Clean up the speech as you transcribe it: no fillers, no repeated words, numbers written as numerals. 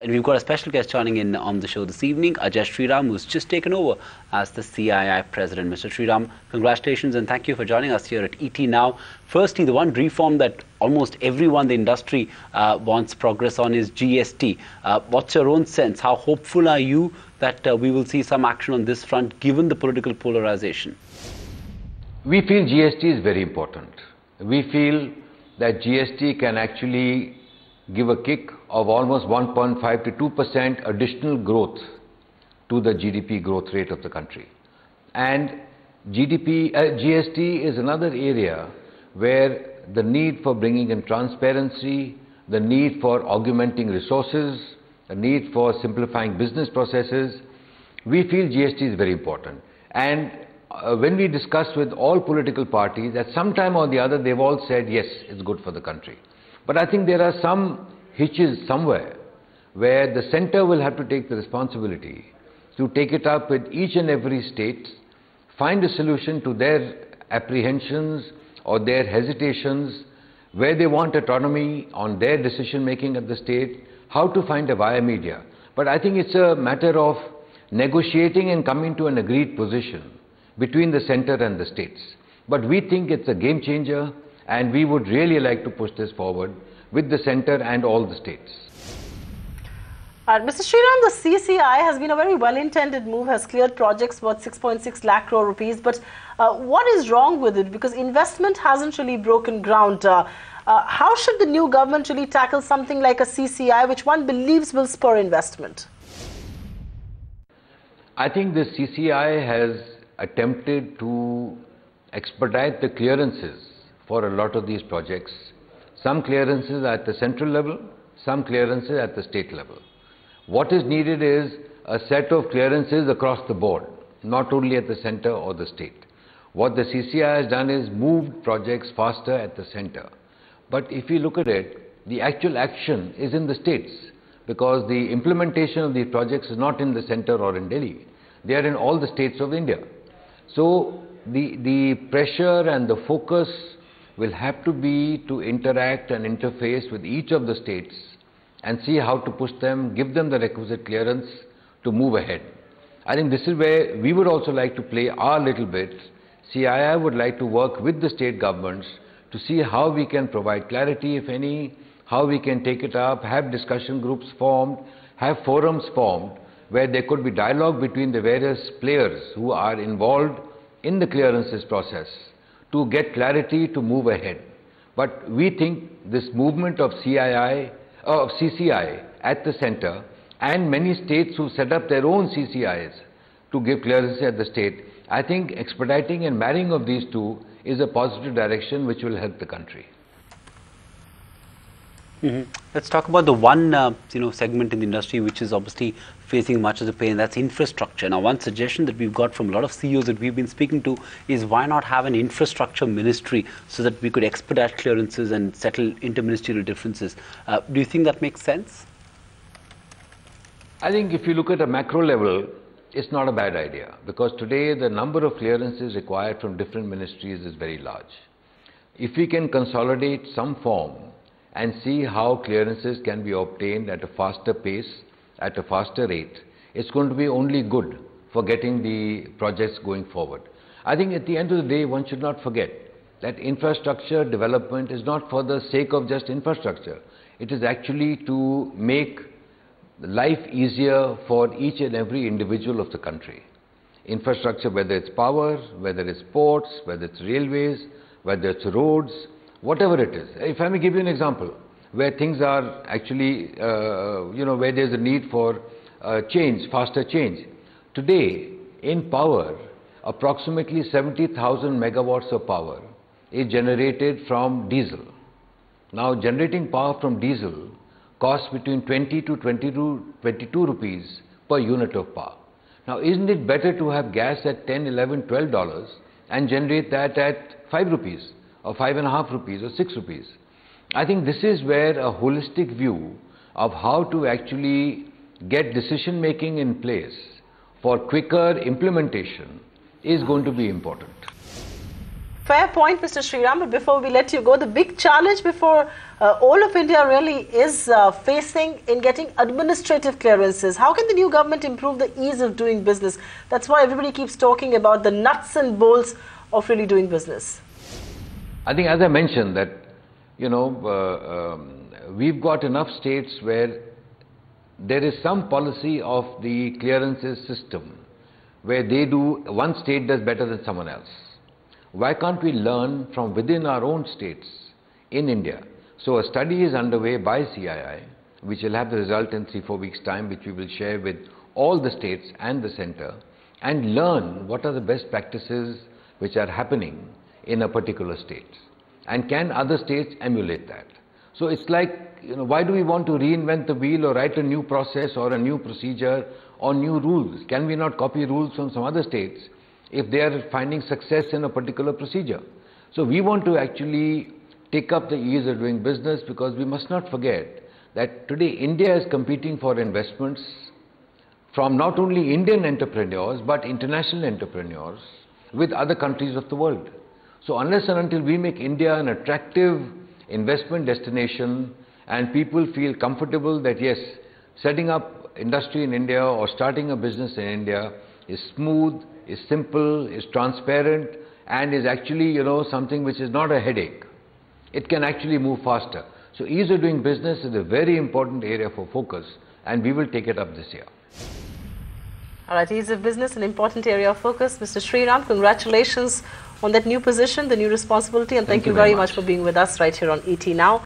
And we've got a special guest joining in on the show this evening, Ajay Sriram, who's just taken over as the CII president. Mr. Sriram, congratulations and thank you for joining us here at ET Now. Firstly, the one reform that almost everyone in the industry wants progress on is GST. What's your own sense? How hopeful are you that we will see some action on this front, given the political polarization? We feel GST is very important. We feel that GST can actually give a kick of almost 1.5 to 2% additional growth to the GDP growth rate of the country. And GST is another area where the need for bringing in transparency, the need for augmenting resources, the need for simplifying business processes, we feel GST is very important. And when we discuss with all political parties, at some time or the other, they've all said, yes, it's good for the country. But I think there are some hitches somewhere where the centre will have to take the responsibility to take it up with each and every state, find a solution to their apprehensions or their hesitations, where they want autonomy on their decision making at the state, how to find a via media. But I think it's a matter of negotiating and coming to an agreed position between the centre and the states. But we think it's a game changer, and we would really like to push this forward with the centre and all the states. Mr. Sriram, the CCI has been a very well-intended move, has cleared projects worth 6.6 lakh crore rupees. But what is wrong with it? Because investment hasn't really broken ground. How should the new government really tackle something like a CCI, which one believes will spur investment? I think the CCI has attempted to expedite the clearances for a lot of these projects. Some clearances at the central level, some clearances at the state level. What is needed is a set of clearances across the board, not only at the centre or the state. What the CCI has done is moved projects faster at the centre. But if you look at it, the actual action is in the states, because the implementation of these projects is not in the centre or in Delhi. They are in all the states of India. So the pressure and the focus will have to be to interact and interface with each of the states and see how to push them, give them the requisite clearance to move ahead. I think this is where we would also like to play our little bit. CII would like to work with the state governments to see how we can provide clarity, if any, how we can take it up, have discussion groups formed, have forums formed, where there could be dialogue between the various players who are involved in the clearances process to get clarity to move ahead. But we think this movement of CCI at the centre, and many states who set up their own CCIs to give clearances at the state, I think expediting and marrying of these two is a positive direction which will help the country. Let's talk about the one segment in the industry which is obviously facing much of the pain, that's infrastructure. Now, one suggestion that we've got from a lot of CEOs that we've been speaking to is why not have an infrastructure ministry so that we could expedite clearances and settle interministerial differences. Do you think that makes sense? I think if you look at a macro level, it's not a bad idea, because today the number of clearances required from different ministries is very large. If we can consolidate some form and see how clearances can be obtained at a faster pace, at a faster rate, it's going to be only good for getting the projects going forward. I think at the end of the day, one should not forget that infrastructure development is not for the sake of just infrastructure. It is actually to make life easier for each and every individual of the country. Infrastructure, whether it's power, whether it's ports, whether it's railways, whether it's roads, whatever it is. If I may give you an example, where things are actually, where there's a need for change, faster change. Today, in power, approximately 70,000 megawatts of power is generated from diesel. Now, generating power from diesel costs between 20 to 22 rupees per unit of power. Now, isn't it better to have gas at 10, 11, $12 and generate that at 5 rupees or 5.5 rupees or 6 rupees? I think this is where a holistic view of how to actually get decision making in place for quicker implementation is going to be important. Fair point, Mr. Sriram. But before we let you go, the big challenge before all of India really is facing in getting administrative clearances. How can the new government improve the ease of doing business? That's why everybody keeps talking about the nuts and bolts of really doing business. I think, as I mentioned, that we've got enough states where there is some policy of the clearances system where one state does better than someone else. Why can't we learn from within our own states in India? So a study is underway by CII, which will have the result in 3-4 weeks' time, which we will share with all the states and the center, and learn what are the best practices which are happening in a particular state. And can other states emulate that? So it's like, why do we want to reinvent the wheel or write a new process or a new procedure or new rules? Can we not copy rules from some other states if they are finding success in a particular procedure? So we want to actually take up the ease of doing business, because we must not forget that today India is competing for investments from not only Indian entrepreneurs but international entrepreneurs with other countries of the world. So unless and until we make India an attractive investment destination and people feel comfortable that yes, setting up industry in India or starting a business in India is smooth, is simple, is transparent, and is actually, something which is not a headache. It can actually move faster. So ease of doing business is a very important area for focus, and we will take it up this year. All right, ease of business, an important area of focus. Mr. Sriram, congratulations on that new position, the new responsibility, and thank you very much for being with us right here on ET Now.